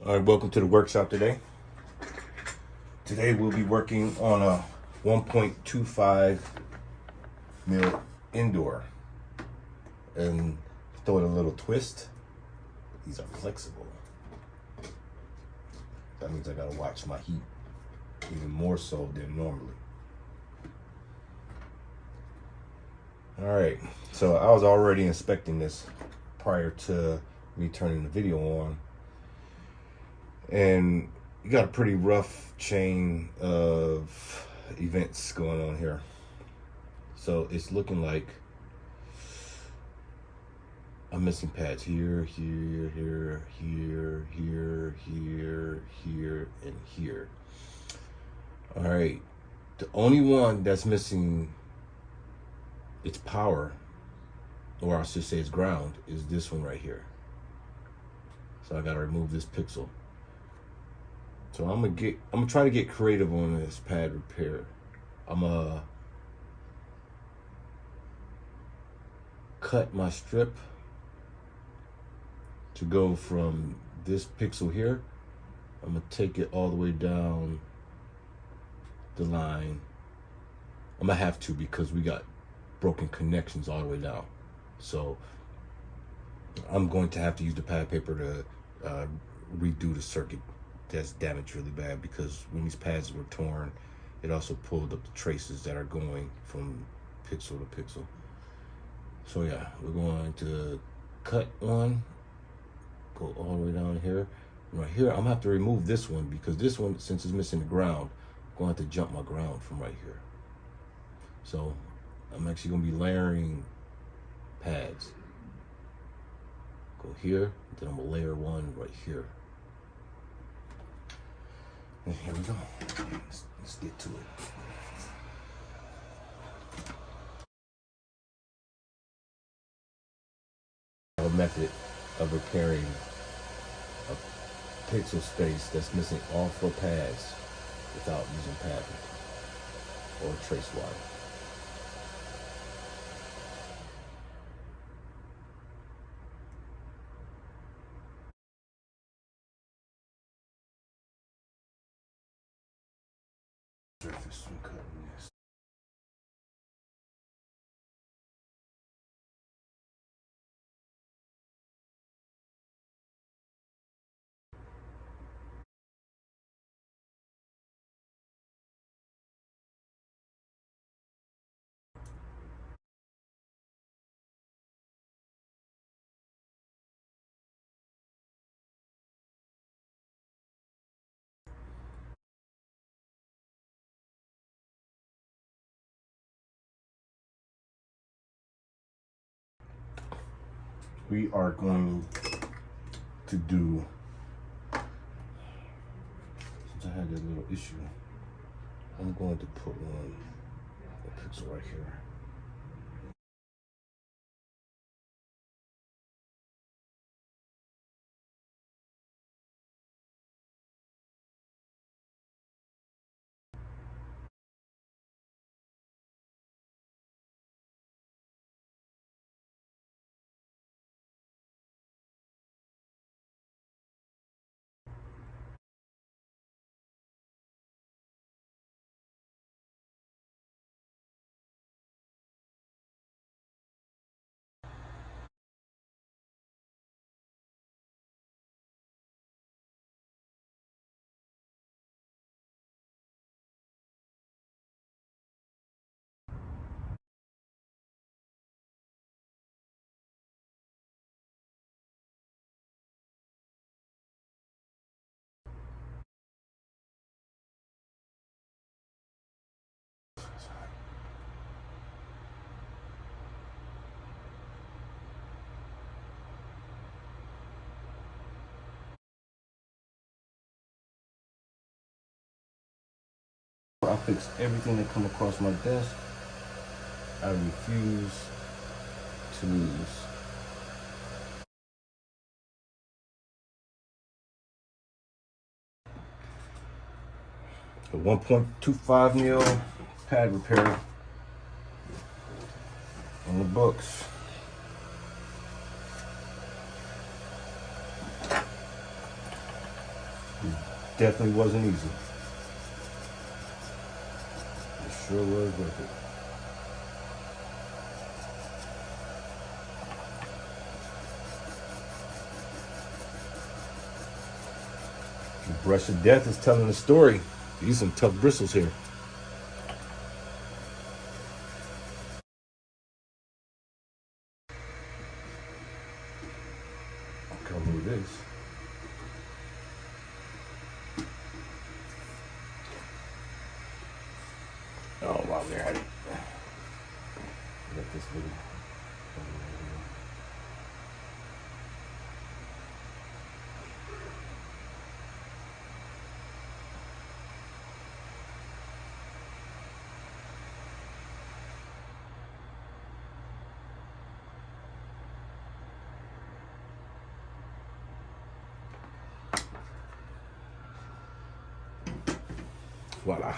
All right, welcome to the workshop today. Today we'll be working on a 1.25 mil indoor and throw it a little twist. These are flexible. That means I gotta watch my heat even more so than normally. All right, so I was already inspecting this prior to me turning the video on. And you got a pretty rough chain of events going on here. So it's looking like I'm missing pads here, here, here, here, here, here, here, and here. All right, the only one that's missing its power, or I should say its ground, is this one right here. So I gotta remove this pixel. So I'm gonna try to get creative on this pad repair. I'm gonna cut my strip to go from this pixel here. I'm gonna take it all the way down the line. I'm gonna have to because we got broken connections all the way down. So I'm going to have to use the pad paper to redo the circuit that's damaged really bad, because when these pads were torn, it also pulled up the traces that are going from pixel to pixel. So yeah, we're going to cut one, go all the way down here. Right here, I'm gonna have to remove this one because this one, since it's missing the ground, I'm going to have to jump my ground from right here. So I'm actually gonna be layering pads. Go here, then I'm gonna layer one right here. And here we go. Let's get to it. A method of repairing a pixel space that's missing all 4 pads without using pad paper or trace wire. Surface from cutting this. We are going to do, since I had that little issue, I'm going to put one a pixel right here. I fix everything that come across my desk. I refuse to lose. A 1.25 mil pad repair on the books. It definitely wasn't easy. It sure was worth it. The brush of death is telling a story. These some tough bristles here. Cover this. Oh, while we're at it, let this little. Voila.